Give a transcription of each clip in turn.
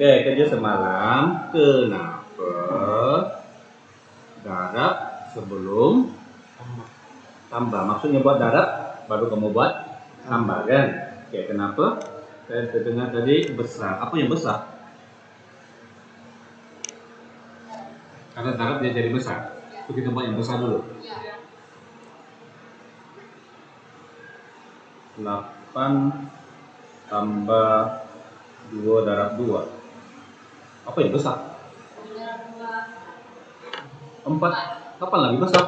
Oke, kerja semalam. Kenapa darab sebelum tambah? Maksudnya buat darab baru kamu buat tambah kan? Oke, kenapa? Saya terdengar tadi besar. Apa yang besar? Karena darab dia jadi besar. Itu kita buat yang besar dulu. 8 tambah 2 darab 2. Apa yang besar? 4. Kapan lagi besar?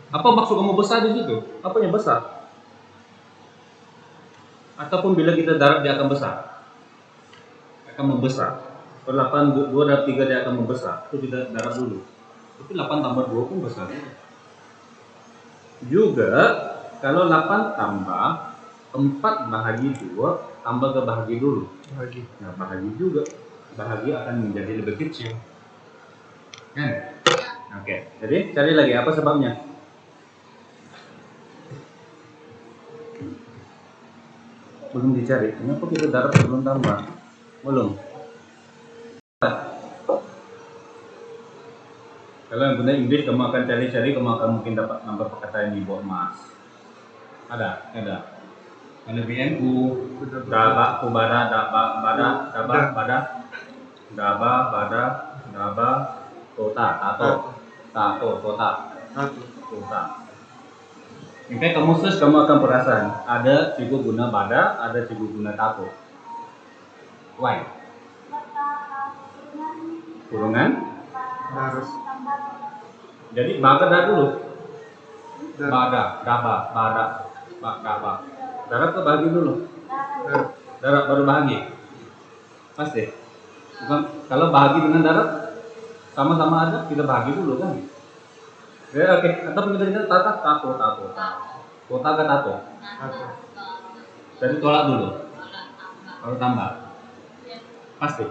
Apa maksud kamu besar di situ? Apa yang besar? Ataupun bila kita darab dia akan besar? Akan membesar. Kalau 8 2 darab 3 dia akan membesar. Itu kita darab dulu. Tapi 8 tambah 2 pun besar. Juga kalau 8 tambah 4 bahagi 2 tambah ke bahagi dulu. Nah, bahagi juga. Bahagi akan menjadi lebih kecil. Kan? Oke. Jadi cari lagi apa sebabnya? Belum dicari. Kenapa kita darab belum tambah? Belum. Kalau yang guna Inggris kamu akan cari-cari, kamu akan mungkin dapat nomor perkataan di bawah emas. Ada. Ada BNU, daba, kubada, daba, bada, daba, bada, daba, bada, daba, tota, tato, tota. Oke, kamu search kamu akan perasan ada cikgu guna bada, ada cikgu guna tato. Why? Kurungan? Harus. Jadi bada dulu. Bada, daba, bada, daba. Darab ke bahagi dulu. Darab baru bahagi. Pasti. Bukan kalau bahagi dengan darab sama-sama ada, kita bahagi dulu kan. Ya, oke. Atau kita dengar tato. Kota ke tato. Jadi tolak dulu. Baru tambah. Pasti.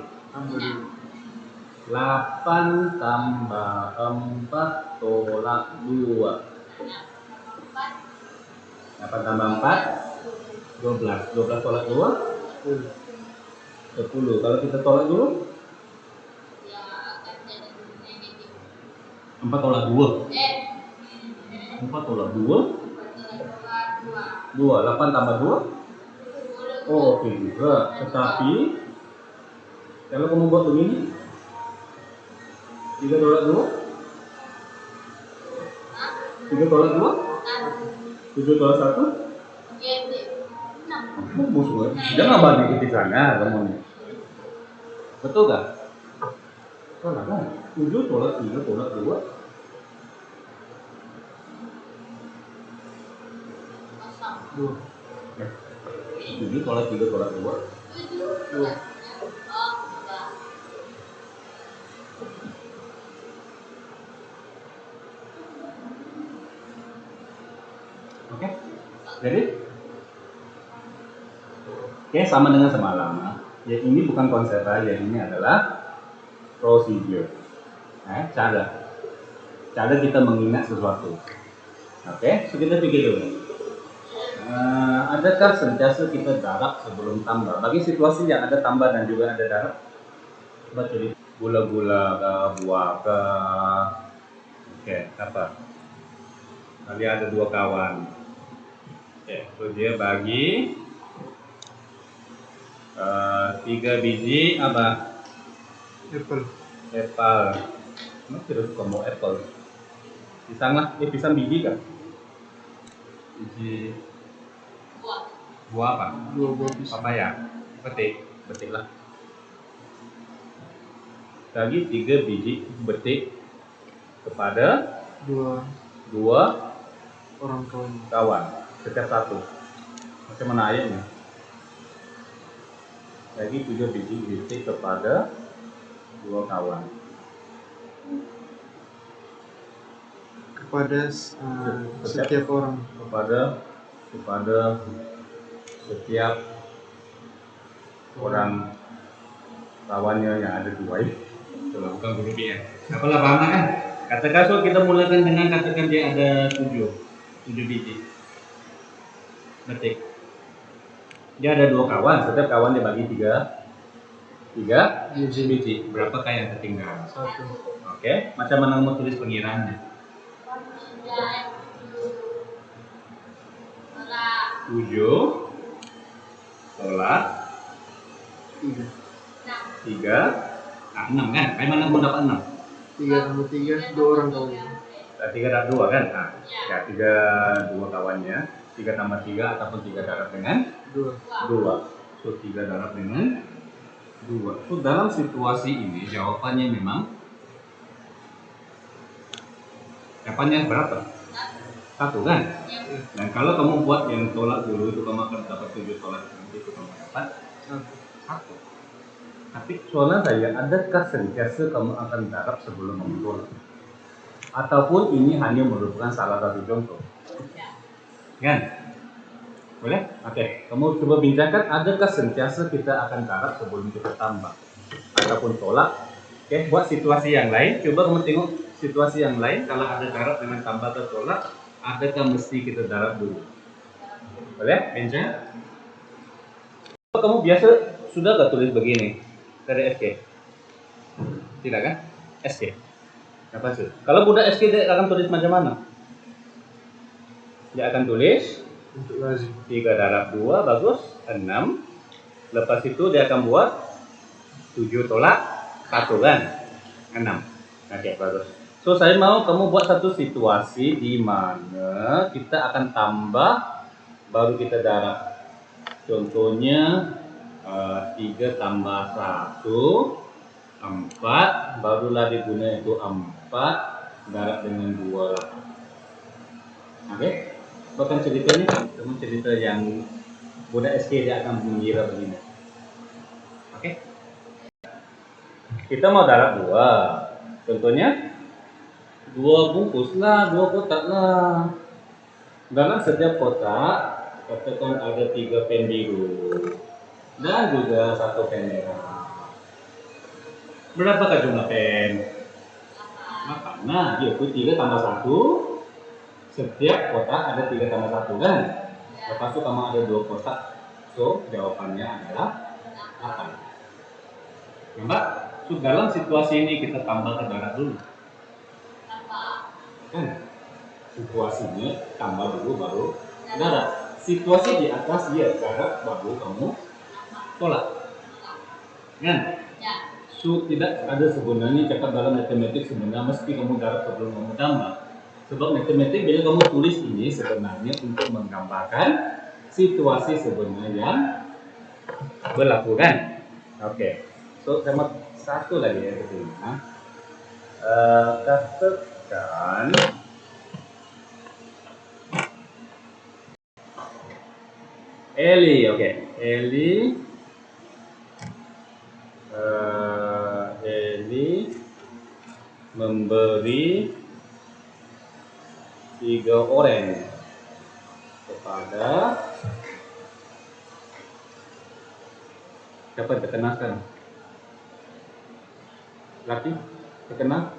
8 tambah 4 tolak 2. 8 tambah 4 12. 12 tolak 2 10. Kalau kita tolak dulu 4 tolak 2 4 tolak 2 2. 8 tambah 2 oh oke juga. Tetapi kalau kamu buat begini 3 tolak 2 3 tolak 2 7 tolak 1 musuh. Jangan bagi ke sana kamu. Betul gak? Salah kan? 7 tolak 3 tolak 2 7 tolak 3 tolak 2 Oke? Jadi oke, sama dengan semalam. Ya, ini bukan konsep aja, ini adalah procedure. Cara kita mengingat sesuatu. Oke, so kita pikir dulu. Adakah sentiasa kita darab sebelum tambah? Bagi situasi yang ada tambah dan juga ada darab, coba cari gula-gula ke buah ke. Oke, apa? Tadi ada 2 kawan. Oke, so dia bagi 3 biji apa? Apple. Kenapa tidak suka mau apple? Pisang lah, pisang biji kan? Biji buah apa? Buah pisang. Papaya. Betik lah. Bagi 3 biji betik kepada 2 orang kawan. Setiap satu. Macam mana ayatnya? Bagi 3 biji betik kepada 2 kawan. Kepada setiap orang. Kepada setiap orang kawannya yang ada 2 ini. Itulah bukan guru dia. Apalah paham kan? Katakan so kita mulakan dengan katakan dia ada 7 biji betik. Dia ada 2 kawan, setiap kawan dia bagi 3 3 biji. biji. Berapakah yang tertinggal? 1. Oke, macam mana mau tulis pengiraannya? 7 tolak 3. 3, 6 kan? Kayak mana mau dapat 6? 3 tambah 3, 2 orang kawan. 3 darat 2 kan? Nah, ya 3 2 kawannya. 3 tambah 3 ataupun 3 darat dengan 2. So 3 darat dengan 2. So dalam situasi ini jawabannya memang berapa? 1 kan? Dan kalau kamu buat yang tolak dulu itu kamu akan dapat 7 tolak nanti itu kamu dapat 1. Tapi soalnya saya, adakah sentiasa kamu akan darab sebelum kamu tolak? Ataupun ini hanya merupakan salah satu contoh? Kan? Boleh? Oke, kamu coba bincangkan, adakah sentiasa kita akan darab sebelum kita tambah ataupun tolak? Oke, buat situasi yang lain, coba kamu tengok situasi yang lain, kalau ada darab dengan tambah atau tolak, adakah mesti kita darab dulu? Boleh? Bincang? Kamu biasa sudah gak tulis begini dari SK? Tidak kan? SK? Apa sih? Kalau budak SK dia akan tulis macam mana? Dia akan tulis Untuk lazim. 3 darab 2 bagus, 6. Lepas itu dia akan buat 7 tolak 1 kan? 6. Oke, bagus. So saya mau kamu buat satu situasi di mana kita akan tambah baru kita darab. Contohnya 3 tambah 1 4, barulah diguna itu 4 darab dengan 2. Oke? Bahkan ceritanya kamu cerita yang budak SK dia akan mengira begini. Oke? Kita mau darab 2. Contohnya 2 bungkus lah, 2 kotak lah. Dalam setiap kotak katakan ada 3 pen biru dan juga 1 pen merah. Berapakah jumlah pen? Nah, yaitu 3 tambah 1. Setiap kotak ada 3 tambah 1 kan? Lepas itu kamu ada 2 kotak. So, jawabannya adalah 8. Mbak, so, dalam situasi ini kita tambah ke darab dulu. Kan? Situasinya tambah dulu baru darab. Situasi di atas dia darab baru kamu tolak. Kan? So, tidak ada sebenarnya cakap dalam matematik sebenarnya mesti kamu darab sebelum kamu tambah. Sebab matematik bila kamu tulis ini sebenarnya untuk menggambarkan situasi sebenarnya yang berlaku kan? Oke. So sama satu lagi ya ketika katakan Eli, oke. Eli memberi 3 orang kepada siapa terkenal sekarang? Laki terkenal?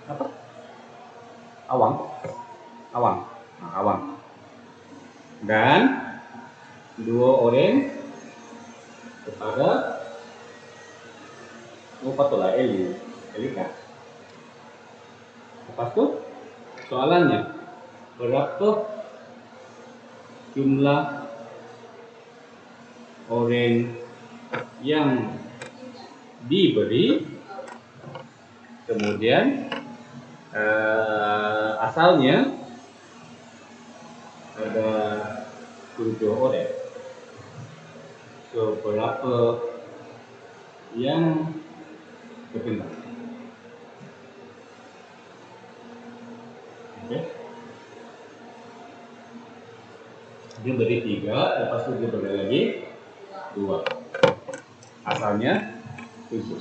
Apa? Awang. Nah, Awang. Dan 2 orang kepada patulah Elika. Lepas itu soalannya, berapa jumlah orang yang diberi, kemudian asalnya ada 7 orang. So berapa yang tertinggal? Oke. Dia beri 3, lepas itu dia beri lagi 2. Asalnya 7.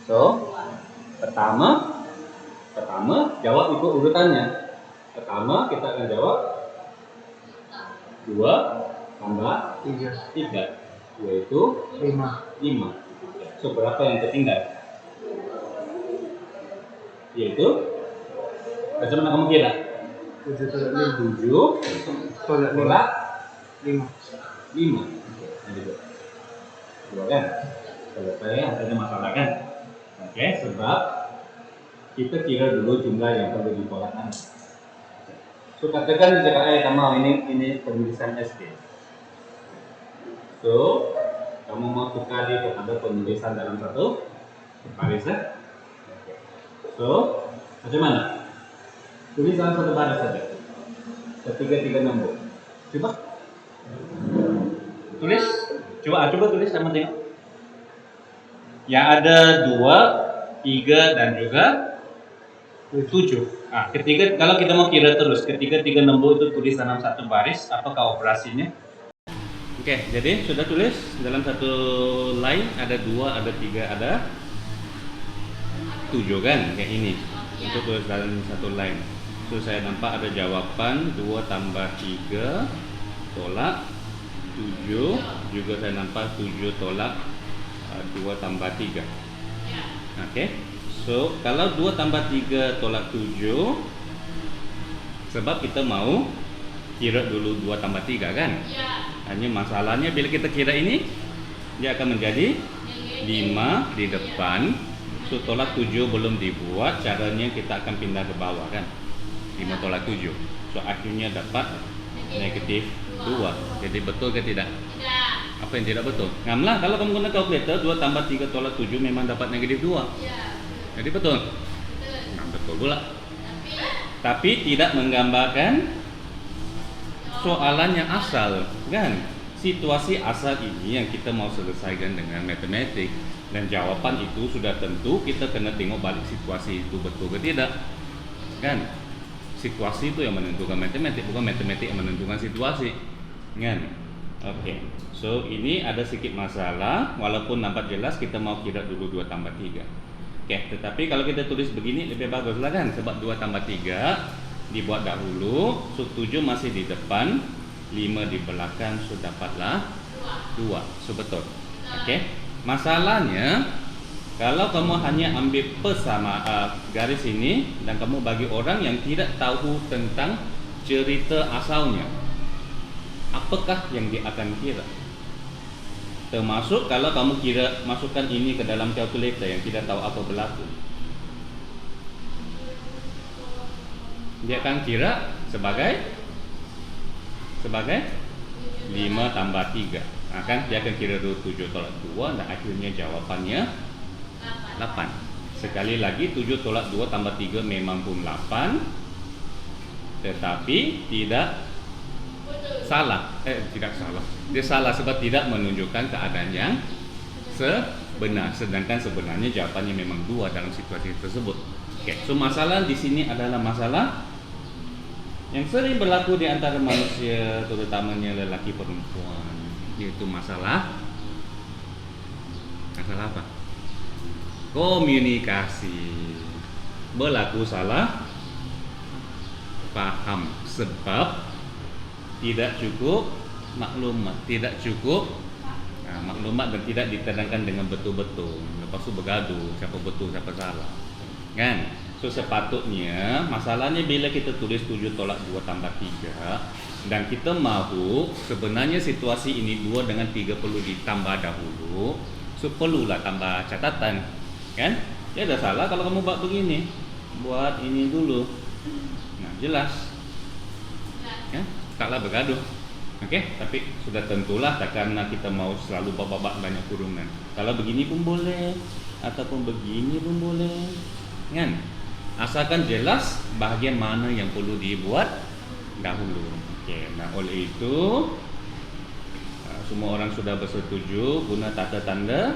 So, pertama jawab ikut urutannya. Pertama kita akan jawab 2 tambah 3, yaitu 5. So, berapa yang tertinggal? Yaitu bagaimana kamu kira? 7 tolak 5. 7 tolak 5. 5. Oke, dua kan? Selesai, ada masalah kan? Oke, sebab kita kira dulu jumlah yang perlu ditolakkan. So katakan kamu ini penulisan SD. So kamu mau tukar dia kepada penulisan dalam satu baris ya? So macam mana? Tulis dalam satu baris saja. Ketiga nombor. Coba. Tulis. Coba tulis sama tengok. Yang ada 2, 3 dan juga 7. Nah, kalau kita mau kira terus, ketiga nombor itu tulis dalam satu baris, apakah operasinya? Oke, jadi sudah tulis dalam satu line ada 2, ada 3, ada 7 kan, kayak ini. Untuk tulis dalam satu line. So saya nampak ada jawaban 2 tambah 3 tolak 7, juga saya nampak 7 tolak 2 tambah 3. Oke. So, kalau 2 tambah 3 tolak 7, sebab kita mau kira dulu 2 tambah 3 kan? Hanya masalahnya bila kita kira ini, dia akan menjadi 5 di depan. So, tolak 7 belum dibuat, caranya kita akan pindah ke bawah kan? 5 tolak 7. So, akhirnya dapat negatif 2. Jadi betul ke tidak? Apa yang tidak betul? Ngamlah, kalau kamu guna kalkulator, 2 tambah 3 tolak 7 memang dapat negatif 2. Jadi betul? Nah, betul pula. Tapi tidak menggambarkan soalan yang asal, kan? Situasi asal ini yang kita mau selesaikan dengan matematik. Dan jawaban itu sudah tentu kita kena tengok balik situasi itu betul ke tidak, kan? Situasi itu yang menentukan matematik, bukan matematik yang menentukan situasi, kan? Oke. So ini ada sedikit masalah, walaupun nampak jelas kita mau kira dulu 2 tambah 3. Oke, tetapi kalau kita tulis begini lebih bagus lah kan, sebab 2 tambah 3 dibuat dahulu, so 7 masih di depan, 5 di belakang, so dapatlah 2. So betul. Oke. Masalahnya kalau kamu hanya ambil garis ini dan kamu bagi orang yang tidak tahu tentang cerita asalnya, apakah yang dia akan kira? Termasuk kalau kamu masukkan ini ke dalam kalkulator yang tidak tahu apa berlaku, dia akan kira sebagai 5 tambah 3. Nah, kan dia akan kira 7 tolak 2 dan akhirnya jawabannya 8. Sekali lagi 7 tolak 2 tambah 3 memang pun 8, tetapi tidak salah. Tidak salah. Dia salah sebab tidak menunjukkan keadaan yang sebenar. Sedangkan sebenarnya jawabannya memang 2 dalam situasi tersebut. Oke, so masalah di sini adalah masalah yang sering berlaku di antara manusia, terutamanya lelaki perempuan, yaitu masalah apa? Komunikasi. Berlaku salah paham sebab tidak cukup maklumat, maklumat dan tidak diterangkan dengan betul-betul. Lepas itu bergaduh, siapa betul, siapa salah, kan? So sepatutnya masalahnya bila kita tulis 7 tolak 2 tambah 3 dan kita mahu sebenarnya situasi ini 2 dengan 3 perlu ditambah dahulu, so perlulah tambah catatan, kan? Ya ada salah kalau kamu buat begini, buat ini dulu. Nah, jelas, ya, taklah bergaduh. Oke, tapi sudah tentulah tak karena kita mau selalu babak banyak kurungan. Kalau begini pun boleh, ataupun begini pun boleh, kan? Asalkan jelas bahagian mana yang perlu dibuat dahulu. Oke, nah oleh itu semua orang sudah bersetuju guna tata tanda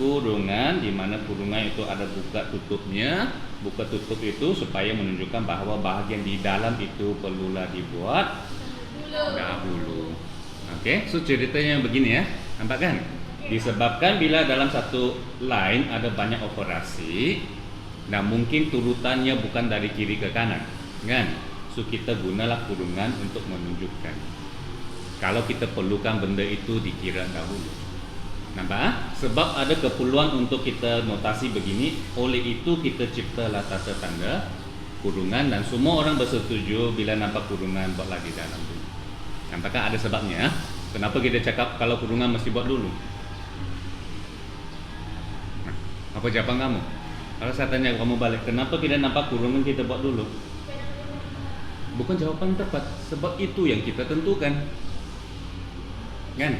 kurungan, di mana kurungan itu ada buka tutupnya. Buka tutup itu supaya menunjukkan bahawa bahagian di dalam itu perlulah dibuat dahulu. Oke, so ceritanya begini ya, nampak kan? Disebabkan bila dalam satu line ada banyak operasi, nah mungkin turutannya bukan dari kiri ke kanan, kan? So kita gunalah kurungan untuk menunjukkan kalau kita perlukan benda itu dikira dahulu. Nampak? Sebab ada keperluan untuk kita notasi begini, oleh itu kita ciptalah tata tanda kurungan dan semua orang bersetuju bila nampak kurungan buat lagi dalam dulu. Apakah ada sebabnya? Kenapa kita cakap kalau kurungan mesti buat dulu? Nah, apa jawaban kamu? Kalau saya tanya kamu balik, kenapa kita nampak kurungan kita buat dulu? Bukan jawaban tepat, sebab itu yang kita tentukan. Kan?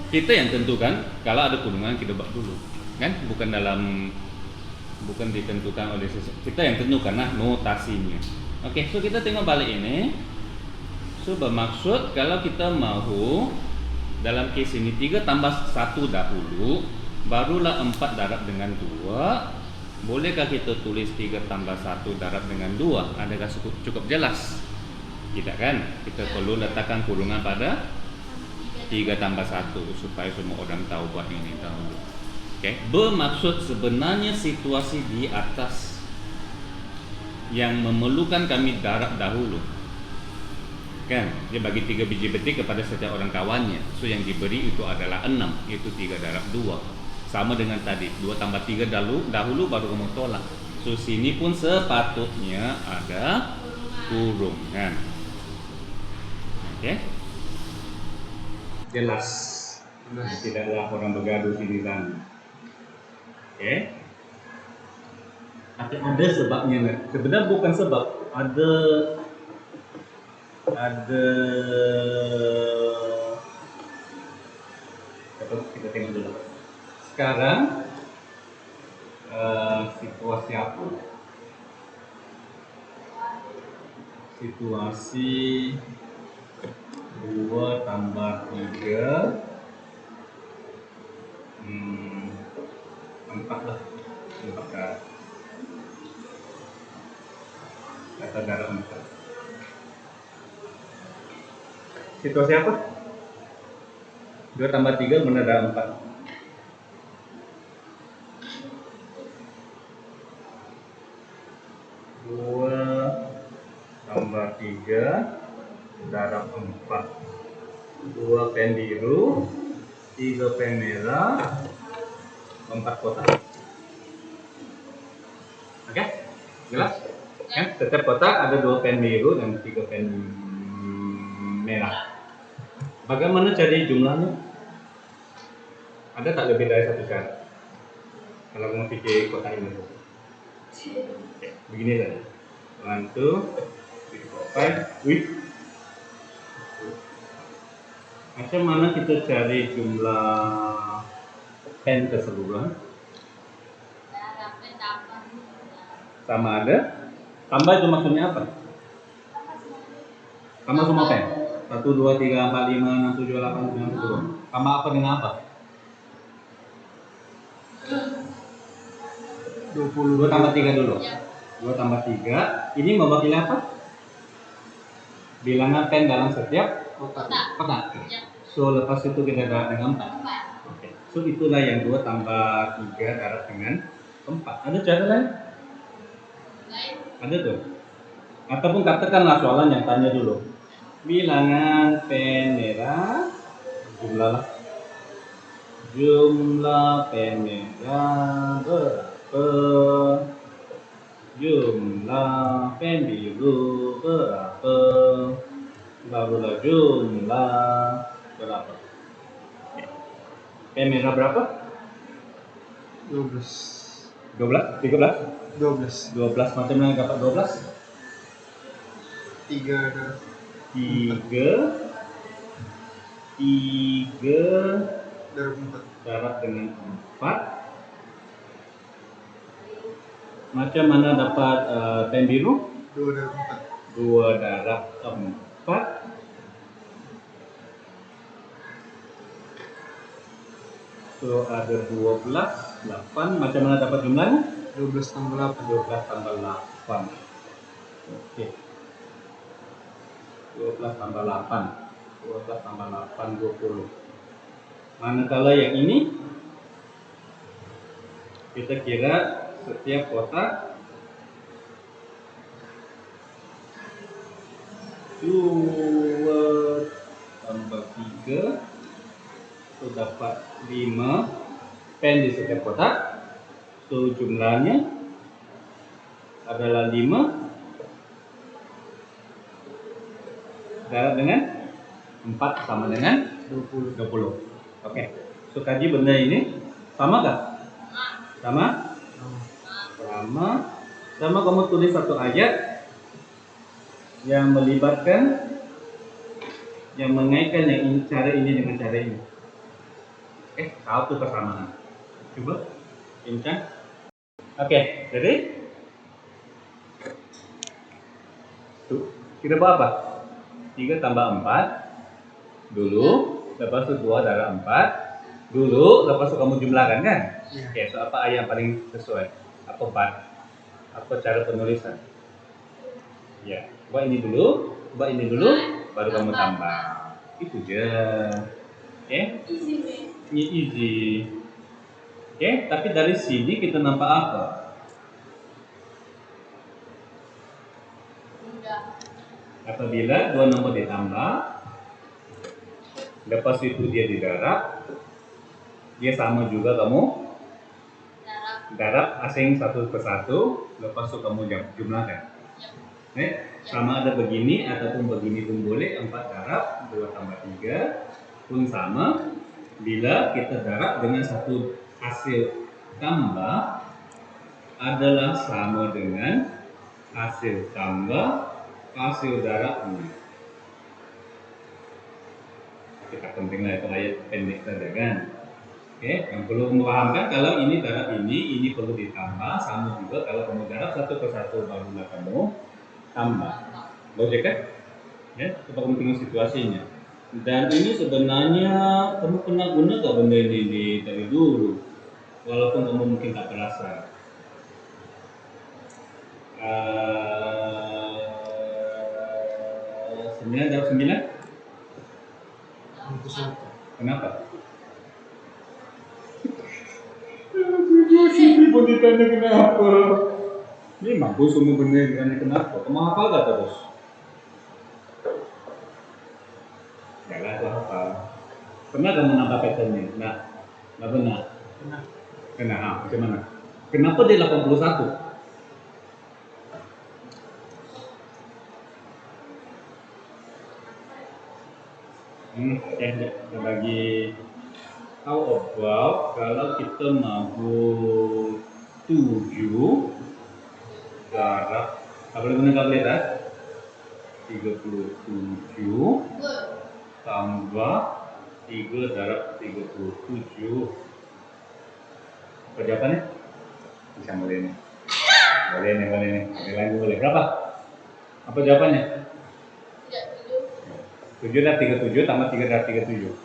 Kita yang tentukan kalau ada kurungan kita buat dulu. Kan? Bukan ditentukan oleh kita yang tentukan notasinya. Oke, so kita tengok balik ini. So bermaksud kalau kita mahu dalam case ini 3 tambah 1 dahulu, barulah 4 darab dengan 2. Bolehkah kita tulis 3 tambah 1 darab dengan 2? Adakah cukup jelas? Tidak kan? Kita perlu letakkan kurungan pada 3 tambah 1 supaya semua orang tahu buat ini dahulu. Okay. Bermaksud sebenarnya situasi di atas yang memerlukan kami darab dahulu. Kan? Dia bagi 3 biji betik kepada setiap orang kawannya. So yang diberi itu adalah 6, itu 3 darab 2. Sama dengan tadi, 2 tambah 3 dahulu baru kamu tolak. So sini pun sepatutnya ada kurungan. Oke? Jelas. Tidaklah orang bergaduh sini dan. Oke. Tapi ada sebabnya. Sebenarnya bukan sebab, ada kita tengok dulu. Sekarang situasi apa? Situasi 2 tambah 3 4 lah, 4 darab. Kata darab 4. Situasi apa? 2 tambah 3 mana darab 4? 2 tambah 3 darab 4. 2 pen biru, 3 pen merah, 4 kotak. Oke? Jelas? Kan? Setiap kotak ada 2 pen biru dan 3 pen merah. Bagaimana cari jumlahnya? Ada tak lebih dari satu cara? Kalau kamu pikir kotak ini. Oke, begini saja. 1, 2, 3, 4, 5. Wih. Macam mana kita cari jumlah pen keseluruhan? Sama ada. Tambah itu maksudnya apa? Tambah semua pen. 1, 2, 3, 4, 5, 6, 7, 8, 9, 10. Tambah apa dengan apa? 20. 2 tambah 3 dulu. 2 tambah 3. Ini mewakili apa? Bilangan pen dalam setiap kotak. So lepas itu kita darab dengan 4. Okay. So itulah yang 2 tambah 3 darab dengan 4. Ada cara lain? Ada tuh. Ataupun katakanlah soalan yang tanya dulu. Bilangan pen merah, jumlah pen merah berapa? Jumlah pen biru berapa? Barulah jumlah berapa? Pen merah berapa? 12. 12? 13? 12. 12 macam mana dapat 12? 3 darab 3 darab 4. darab dengan 4. Macam mana dapat pen biru? 2 darab 4. 2 darab 4. So ada 12, 8. Macam mana dapat jumlahnya? 12 tambah 8. 12 tambah 8. Oke. 12 tambah 8. 12 tambah 8, 20. Manakala yang ini kita kira setiap kotak 2 tambah 3 itu dapat 5 pen di setiap kotak. So jumlahnya adalah 5 darat dengan 4 sama dengan 20. 20. Oke. So kaji benda ini sama gak? Sama? Sama. Sama kamu tulis satu ayat yang melibatkan, yang mengaitkan yang ini, cara ini dengan cara ini. Satu persamaan. Coba bincang. Oke, jadi tuh, kita buat apa? 3 tambah 4 dulu, lepas itu 2 darab 4 dulu, lepas itu kamu jumlahkan kan? Oke, so apa ayat yang paling sesuai? Apa 4? Apa cara penulisan? Ya, buat ini dulu, baru kamu tambah. Itu aja. Oke? Ini easy. Oke, tapi dari sini kita nampak apa? Apabila dua nomor ditambah, lepas itu dia didarab, dia sama juga kamu darab asing satu persatu, lepas itu kamu jumlahkan. Sama ada begini ataupun begini pun boleh, 4 darab 2 tambah 3 pun sama. Bila kita darab dengan satu hasil tambah adalah sama dengan hasil tambah hasil darabnya. Kita pentinglah itu ayat pendek saja kan. Oke, yang perlu kamu pahamkan kalau ini darab ini perlu ditambah, sama juga kalau kamu darab satu persatu barulah kamu tambah. Logik kan? Ya, coba kamu tengok situasinya. Dan ini sebenarnya kamu pernah guna gak benda ini dari dulu, walaupun kamu mungkin tak terasa. 9 darab 9? 61. Kenapa? Sini pun ditanya kenapa. Ini mampu semua benda ditanya kenapa. Kamu hafal gak terus? Jangan aku hafal. Pernah kamu nampak patternnya? Nah, nggak benar. Kena, macam mana? Kenapa dia 81? Kita bagi. How about kalau kita mahu 7 darab, apa boleh guna kalkulator? 37 tambah 3 darab 37. Apa jawabannya? Bisa boleh nih. Boleh nih. Ada lagi boleh. Berapa? Apa jawabannya? 7 darab 37 tambah 3 darab 37.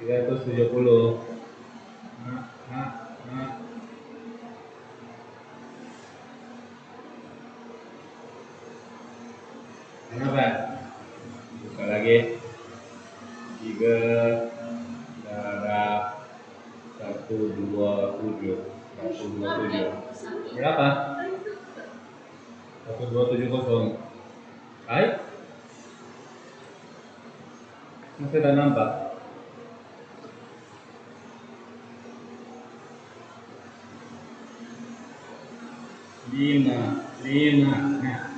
Tiga ratus 70. Kenapa? Buka lagi. 3 darab 127. Berapa? 1270. Baik. Masih tak nampak? Lima. Nah.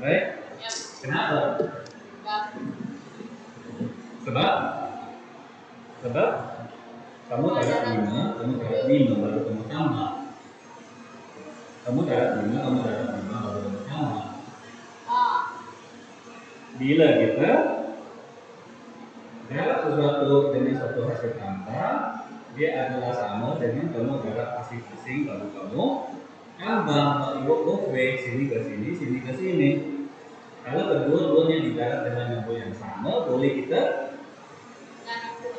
Baik. Kenapa? Sebab kamu darab 5 baru kamu tambah. Kamu darab 5 baru kamu tambah. Bila kita darab sesuatu dengan satu hasil tambah, dia adalah sama dengan kamu darab asing-asing baru kamu tambah. Both way, sini ke sini, sini ke sini. Kalau kedua-duanya didarab dengan nombor yang sama, boleh kita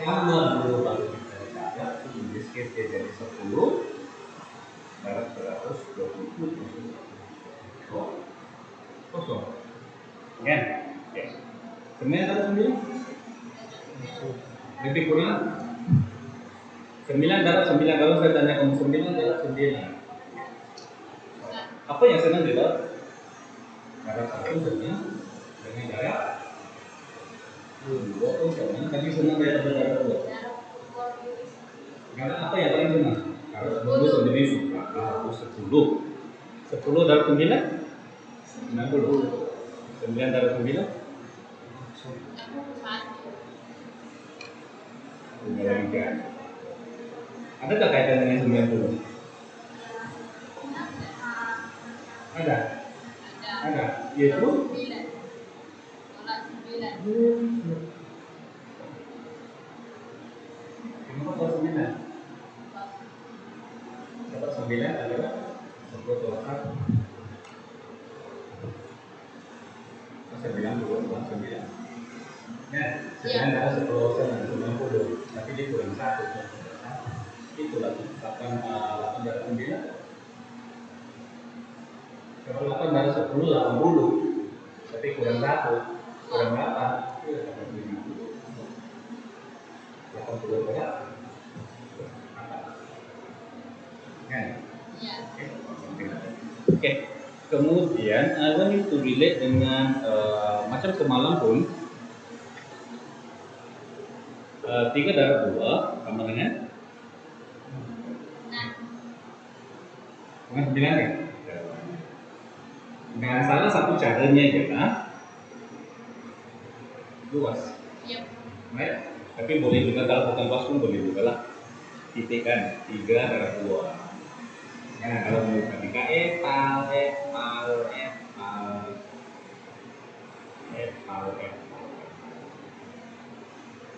tambah dulu baru kita darab. In this case dia jadi 10 darab 127. Kosong. Kan? Oke. 9 darab 9? Lebih kurang 9 darab 9. Kalau saya tanya kamu 9 darab 9 Apa yang senang di laut? Darah satu senang dengan darah dua pun senang, tapi senang daripada darah dua. Karena apa yang paling senang? Kalau 10 sendiri suka, aku 10 darah 9? 90. 9 darah 9? Kembalikan. Adakah kaitan dengan 90? Ada? Ada. Yaitu? Kenapa kalau 9? Dapat 9 adalah 10 tolak 1. Saya bilang 9. Ya, 9 adalah 10 sama 90. Tapi dia kurang 1. Itulah 8 darah 9. Kalau 8 darah 10, 80. Tapi kurang 1. Kurang 8. Itu 80 berat. Oke. Kemudian I want you to relate dengan macam semalam pun 3 darab 2 sama dengan 9 kan? Dan salah satu caranya adalah luas. Right? Tapi boleh juga kalau bukan luas pun boleh juga lah. Titik kan 3 darab 2. Nah, kalau mau ketika epal.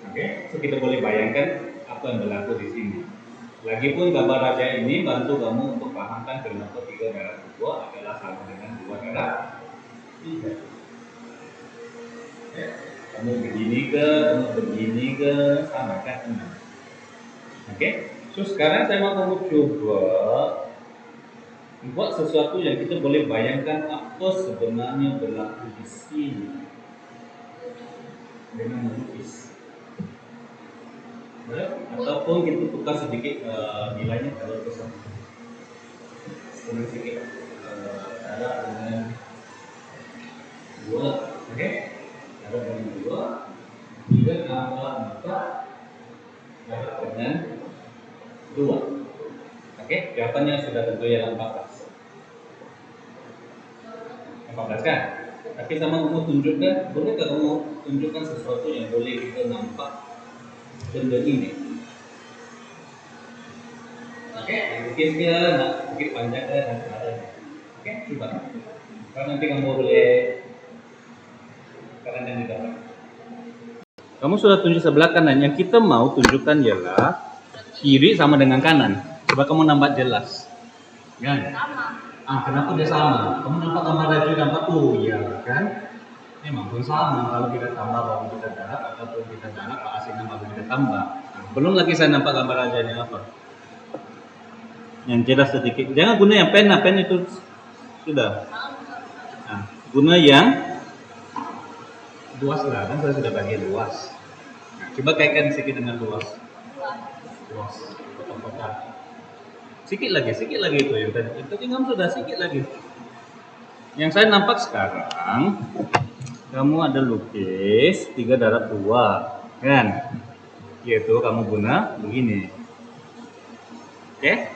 Oke, so kita boleh bayangkan apa yang berlaku di sini. Lagipun gambar raja ini bantu kamu untuk pahamkan kenapa 3 darab 2 adalah sama dengan 2 darab 3. Ya, kamu begini ke, sama kan 6. Oke, so sekarang saya mau kamu coba buat sesuatu yang kita boleh bayangkan apa sebenarnya berlaku di sini dengan melukis. Ataupun kita tukar sedikit nilainya kalau besar. Sedikit cara dengan 2, oke? Cara dengan 2, 3 tambah 4, cara dengan 2. Oke, jawabannya sudah tentu ya 14 kan? Tapi sama kamu tunjukkan, bolehkah kamu tunjukkan sesuatu yang boleh kita nampak benda ini? Oke, lukis ke, mungkin panjang ke dan sebagainya. Oke, coba. Kalau nanti kamu boleh kanan dan di dalam. Kamu sudah tunjuk sebelah kanan, yang kita mau tunjukkan ialah kiri sama dengan kanan. Coba kamu nampak jelas. Kan? Kenapa dia sama? Kamu nampak gambar raju nampak ya kan? Memang pun sama. Kalau kita tambah baru kita darab ataupun kita darab Pak asingnya baru kita tambah. Belum lagi saya nampak gambar rajanya apa? Yang jelas sedikit. Jangan guna yang pen itu sudah. Guna yang luas lah, kan saya sudah bagi luas. Coba kaitkan sedikit dengan luas. Potong-potong. Sikit lagi itu yang tadi. Tadi kamu sudah sikit lagi. Yang saya nampak sekarang, kamu ada lukis 3 darab 2, kan? Yaitu kamu guna begini. Oke?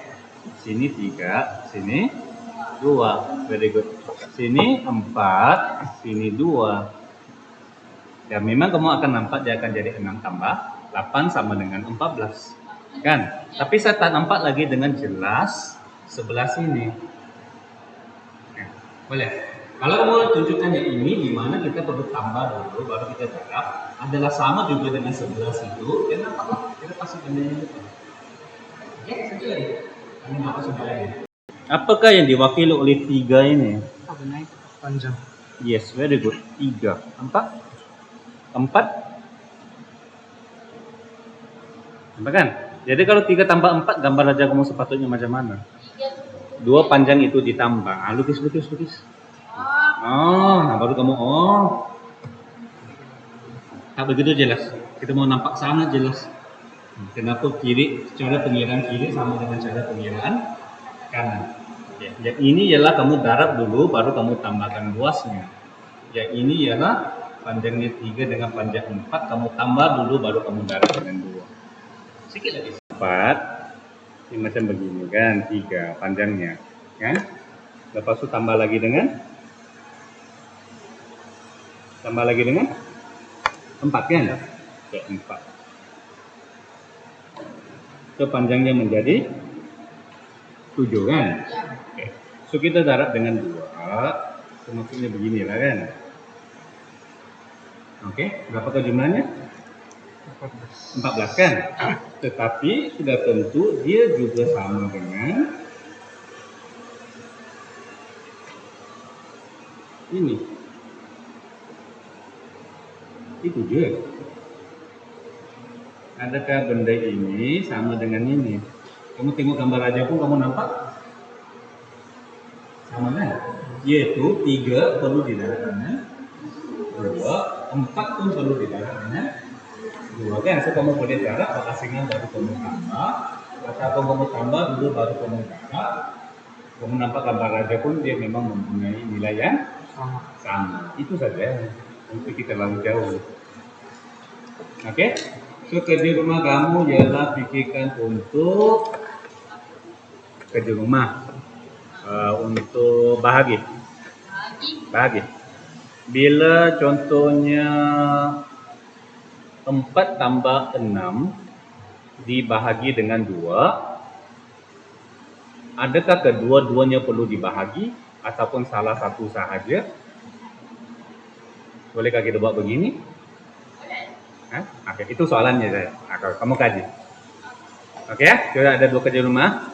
Sini 3, sini 2. Very good. Sini 4, sini 2. Ya memang kamu akan nampak dia akan jadi 6 tambah 8 sama dengan 14. Kan? Tapi saya tak nampak lagi dengan jelas sebelah sini. Boleh? Kalau kamu tunjukkan yang ini, di mana kita perlu tambah dulu, baru kita darab, adalah sama juga dengan sebelah situ. Ya nampaklah, kita pasti bendanya itu. Ya, satu lagi. Kamu nampak sebelah ini. Apakah yang diwakili oleh 3 ini? Panjang. Yes, very good. 3. Nampak? 4. Nampak kan? Jadi kalau 3 tambah 4, gambar raja kamu sepatutnya macam mana? 2 panjang itu ditambah. Lukis. Nah baru kamu tak begitu jelas. Kita mau nampak sangat jelas. Kenapa kiri, cara pengiraan kiri sama dengan cara pengiraan kanan? Oke, yang ini ialah kamu darab dulu, baru kamu tambahkan luasnya. Yang ini ialah panjangnya 3 dengan panjang 4, kamu tambah dulu, baru kamu darab dengan 2. Sikit lagi. 4, ini macam begini kan, 3 panjangnya. Kan? Lepas itu tambah lagi dengan 4 kan? Oke, 4. So panjangnya menjadi 7 kan? Oke. So kita darab dengan 2. So, maksudnya beginilah kan? Oke, berapakah jumlahnya? 14 kan? Tetapi sudah tentu dia juga sama dengan ini. Itu je. Adakah benda ini sama dengan ini? Kamu tengok gambar aja pun kamu nampak sama kan? Yaitu 3 perlu didarab dengan 2, 4 pun perlu didarab dengan 2 kan? So kamu boleh darab berasingan baru kamu tambah, atau kamu tambah dulu baru kamu darab. Kamu nampak gambar aja pun dia memang mempunyai nilai yang sama. Itu saja. Untuk kita terlalu jauh. Oke? So kerja rumah kamu ialah pikirkan untuk kerja rumah. Untuk bahagi. Bila contohnya 4 tambah 6 dibahagi dengan 2, adakah kedua-duanya perlu dibahagi ataupun salah satu sahaja? Bolehkah kita buat begini? Oke, itu soalannya saya. Kamu kaji. Oke ya, sudah ada 2 kerja rumah.